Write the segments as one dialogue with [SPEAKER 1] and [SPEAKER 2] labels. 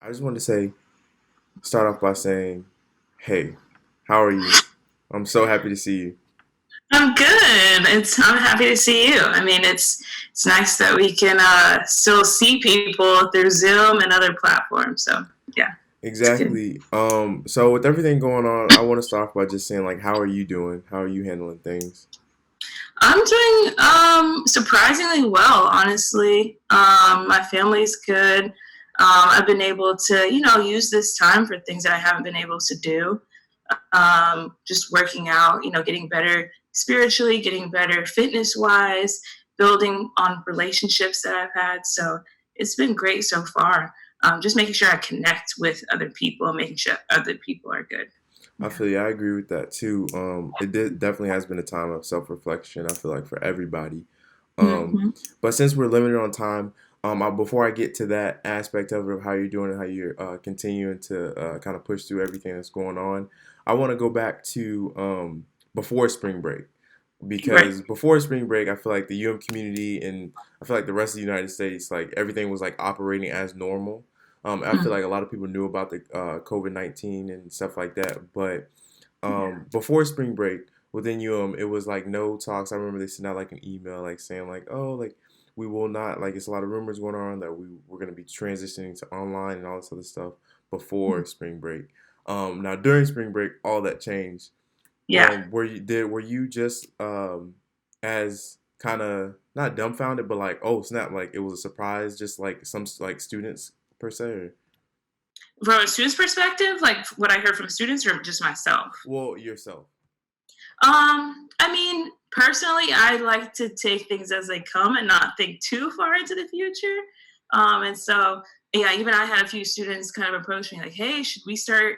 [SPEAKER 1] I just wanted to start off by saying, hey, how are you? I'm so happy to see you.
[SPEAKER 2] I'm good. I'm happy to see you. I mean, it's nice that we can still see people through Zoom and other platforms. So yeah, it's good.
[SPEAKER 1] Exactly. So with everything going on, I want to start off by just saying, like, how are you doing? How are you handling things?
[SPEAKER 2] I'm doing surprisingly well, honestly. My family's good. I've been able to, use this time for things that I haven't been able to do. Just working out, getting better spiritually, getting better fitness wise, building on relationships that I've had. So it's been great so far. Just making sure I connect with other people, making sure other people are good.
[SPEAKER 1] I
[SPEAKER 2] Yeah.
[SPEAKER 1] feel yeah, I agree with that too. Definitely has been a time of self-reflection. I feel like for everybody. Um,
[SPEAKER 2] Hmm.
[SPEAKER 1] but since we're limited on time, before I get to that aspect of how you're doing and how you're continuing to kind of push through everything that's going on, I want to go back to before spring break
[SPEAKER 2] Right.
[SPEAKER 1] because before spring break, I feel like the UM community and I feel like the rest of the United States, like everything was like operating as normal. I feel
[SPEAKER 2] Mhm.
[SPEAKER 1] like a lot of people knew about the COVID-19 and stuff like that, but before spring break within UM, it was like no talks. I remember they sent out like an email like saying like, oh, like we will not like it's a lot of rumors going on that we're gonna be transitioning to online and all this other stuff before spring break. Now during spring break, all that changed.
[SPEAKER 2] Yeah.
[SPEAKER 1] Were you just as kind of not dumbfounded, but like oh snap, like it was a surprise, just like some like students per se? Or,
[SPEAKER 2] From a student's perspective, like what I heard from students or just myself?
[SPEAKER 1] well, yourself.
[SPEAKER 2] I mean, personally, I like to take things as they come and not think too far into the future. And so, yeah, even I had a few students kind of approach me like, "Hey, should we start,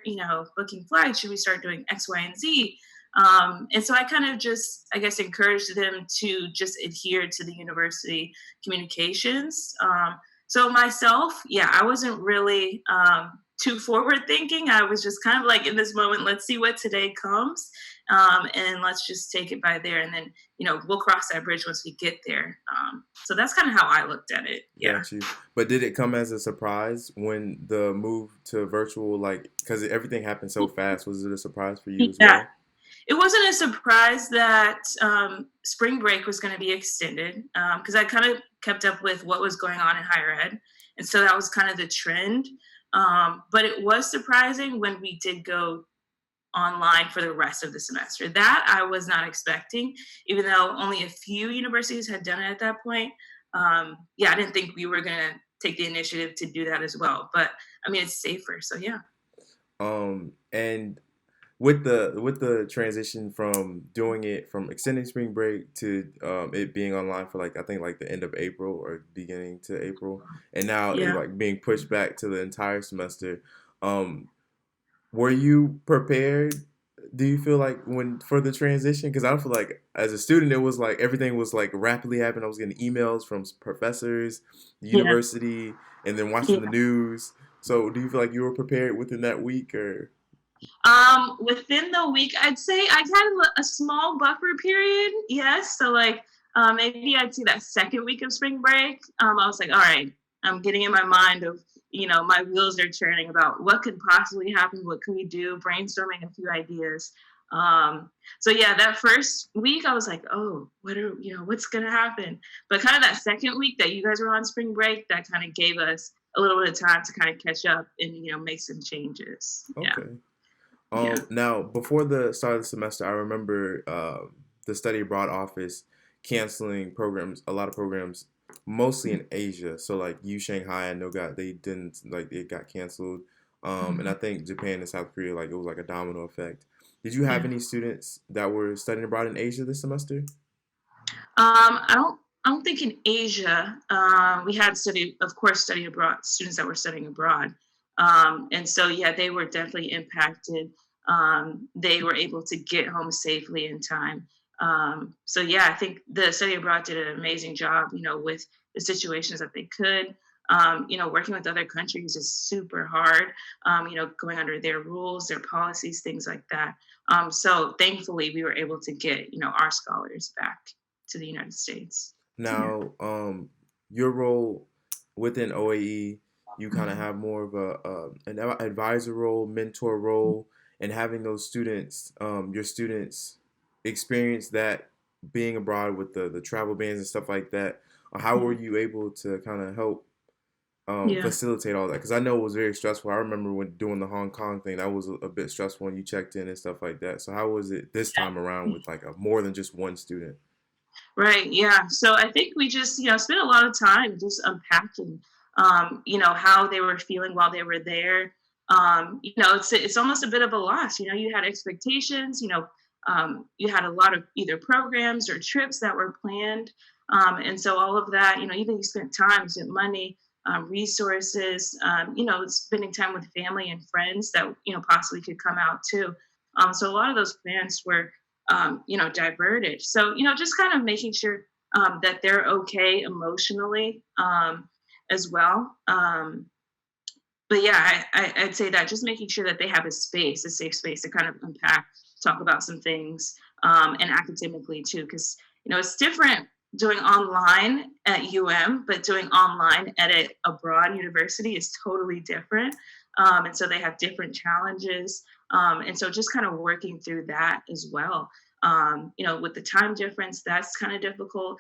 [SPEAKER 2] booking flights? Should we start doing X, Y, and Z?" And so I kind of just, I guess, encouraged them to just adhere to the university communications. So myself, yeah, I wasn't really too forward thinking. I was just kind of like in this moment, let's see what today comes, and let's just take it by there, and then we'll cross that bridge once we get there. So that's kind of how I looked at it. Yeah.
[SPEAKER 1] Got you. But did it come as a surprise when the move to virtual, like, because everything happened so fast? Was it a surprise for you as
[SPEAKER 2] Yeah.
[SPEAKER 1] well?
[SPEAKER 2] It wasn't a surprise that spring break was going to be extended, because I kind of kept up with what was going on in higher ed. And so that was kind of the trend. But it was surprising when we did go online for the rest of the semester. That I was not expecting, even though only a few universities had done it at that point. Yeah, I didn't think we were going to take the initiative to do that as well. But I mean, it's safer. So yeah.
[SPEAKER 1] And with the transition from doing it from extending spring break to it being online for like I think like the end of April or beginning to April, and now it
[SPEAKER 2] Yeah.
[SPEAKER 1] like being pushed back to the entire semester. Um, Were you prepared? Do you feel like when for the transition? Because I feel like as a student, it was like everything was like rapidly happening. I was getting emails from professors, the
[SPEAKER 2] Yeah.
[SPEAKER 1] university, and then watching the
[SPEAKER 2] Yeah.
[SPEAKER 1] news. So, do you feel like you were prepared within that week, or
[SPEAKER 2] Within the week, I'd say I had a small buffer period. Yes, so like maybe I'd say that second week of spring break. I was like, all right, I'm getting in my mind of my wheels are turning about what could possibly happen, what could we do, brainstorming a few ideas. Um, so yeah, that first week I was like, oh, what's gonna happen? But kind of that second week that you guys were on spring break, that kind of gave us a little bit of time to kind of catch up and make some changes. Yeah.
[SPEAKER 1] okay?
[SPEAKER 2] Yeah.
[SPEAKER 1] Now before the start of the semester, I remember the study abroad office canceling programs, a lot of programs, mostly in Asia. So like U Shanghai, I know got they didn't like it got canceled, and I
[SPEAKER 2] Mhm.
[SPEAKER 1] think Japan and South Korea like it was like a domino effect. Did you have
[SPEAKER 2] Yeah.
[SPEAKER 1] any students that were studying abroad in Asia this semester?
[SPEAKER 2] I don't think in Asia we had of course, study abroad students that were studying abroad, and so yeah, they were definitely impacted. They were able to get home safely in time. So yeah, I think the study abroad did an amazing job, with the situations that they could. Working with other countries is super hard. Going under their rules, their policies, things like that. So thankfully, we were able to get our scholars back to the United States. Yeah.
[SPEAKER 1] Now, your role within OAE, you kind of
[SPEAKER 2] Mhm.
[SPEAKER 1] have more of an advisor role, mentor role, and having those students, your students, experience that being abroad with the travel bans and stuff like that. How were
[SPEAKER 2] Yeah.
[SPEAKER 1] you able to kind of help
[SPEAKER 2] Yeah.
[SPEAKER 1] facilitate all that? Because I know it was very stressful. I remember when doing the Hong Kong thing, that was a bit stressful when you checked in and stuff like that. So how was it this time around with like a more than just one student?
[SPEAKER 2] Right. Yeah. So I think we just, spent a lot of time just unpacking, how they were feeling while they were there. It's almost a bit of a loss. You had expectations. You had a lot of either programs or trips that were planned, and so all of that. Even you spent time, you spent money, resources. Spending time with family and friends that possibly could come out too. So a lot of those plans were diverted. So, just kind of making sure that they're okay emotionally as well. But yeah, I'd say that just making sure that they have a safe space to kind of unpack, talk about some things, and academically too, because it's different doing online at but doing online at a abroad university is totally different. And so they have different challenges, and so just kind of working through that as well. With the time difference, that's kind of difficult.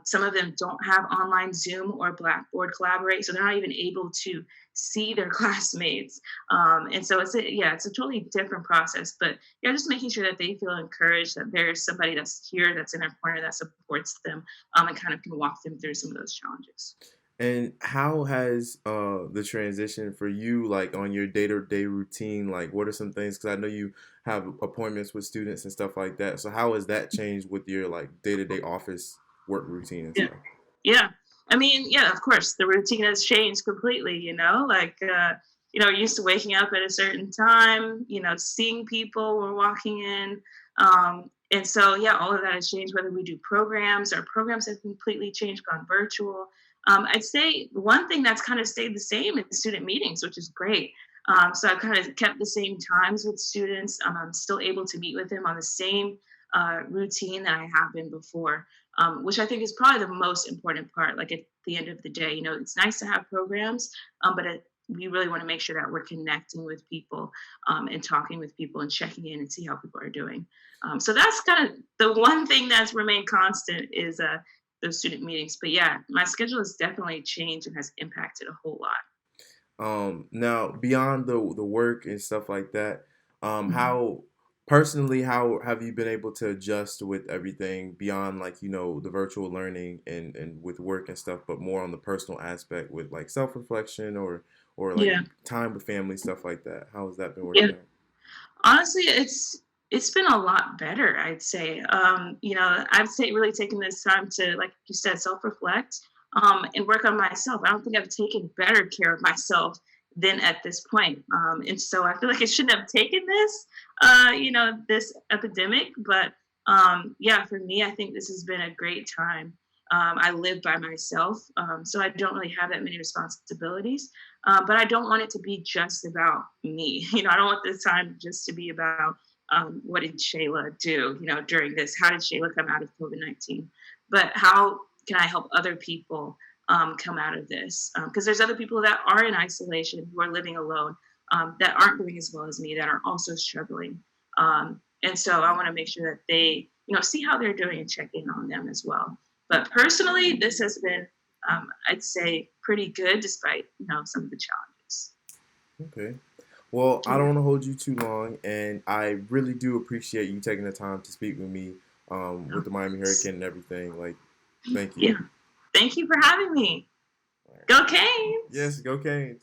[SPEAKER 2] Some of them don't have online Zoom or Blackboard Collaborate, so they're not even able to see their classmates. And so it's a totally different process. But yeah, just making sure that they feel encouraged, that there's somebody that's here, that's in their corner, that supports them, and kind of can walk them through some of those challenges.
[SPEAKER 1] And how has the transition for you, like on your day-to-day routine, like what are some things? Because I know you have appointments with students and stuff like that. So how has that changed with your like day-to-day office work routine and
[SPEAKER 2] Yeah.
[SPEAKER 1] stuff?
[SPEAKER 2] Yeah. I mean, yeah, of course, the routine has changed completely, like, used to waking up at a certain time, seeing people when walking in. And so, yeah, all of that has changed, whether we do programs, our programs have completely changed, gone virtual. I'd say one thing that's kind of stayed the same is student meetings, which is great. So I've kind of kept the same times with students. I'm still able to meet with them on the same routine that I have been before, which I think is probably the most important part. Like at the end of the day, it's nice to have programs, but we really want to make sure that we're connecting with people, and talking with people and checking in and see how people are doing. So that's kind of the one thing that's remained constant is those student meetings. But yeah, my schedule has definitely changed and has impacted a whole lot.
[SPEAKER 1] Now beyond the work and stuff like that,
[SPEAKER 2] Mhm.
[SPEAKER 1] how personally how have you been able to adjust with everything beyond like the virtual learning and with work and stuff, but more on the personal aspect with like self-reflection or like
[SPEAKER 2] Yeah.
[SPEAKER 1] time with family stuff like that? How has that been
[SPEAKER 2] Yeah.
[SPEAKER 1] working out?
[SPEAKER 2] Honestly, it's been a lot better, I'd say. I've really taken this time to, like you said, self-reflect, and work on myself. I don't think I've taken better care of myself than at this point. And so I feel like I shouldn't have taken this epidemic. But yeah, for me, I think this has been a great time. I live by myself, so I don't really have that many responsibilities. But I don't want it to be just about me. I don't want this time just to be about what did Shayla do, during this? How did Shayla come out of COVID-19? But how can I help other people come out of this? Because there's other people that are in isolation who are living alone, that aren't doing as well as me, that are also struggling. And so I want to make sure that they, see how they're doing and check in on them as well. But personally, this has been, I'd say, pretty good despite some of the challenges.
[SPEAKER 1] Okay. Well, I don't
[SPEAKER 2] Yeah,
[SPEAKER 1] want to hold you too long, and I really do appreciate you taking the time to speak with me with
[SPEAKER 2] of
[SPEAKER 1] the Miami
[SPEAKER 2] course.
[SPEAKER 1] Hurricane and everything. Like, thank you.
[SPEAKER 2] Yeah. Thank you for having me.
[SPEAKER 1] All right.
[SPEAKER 2] Go Canes!
[SPEAKER 1] Yes, go Canes.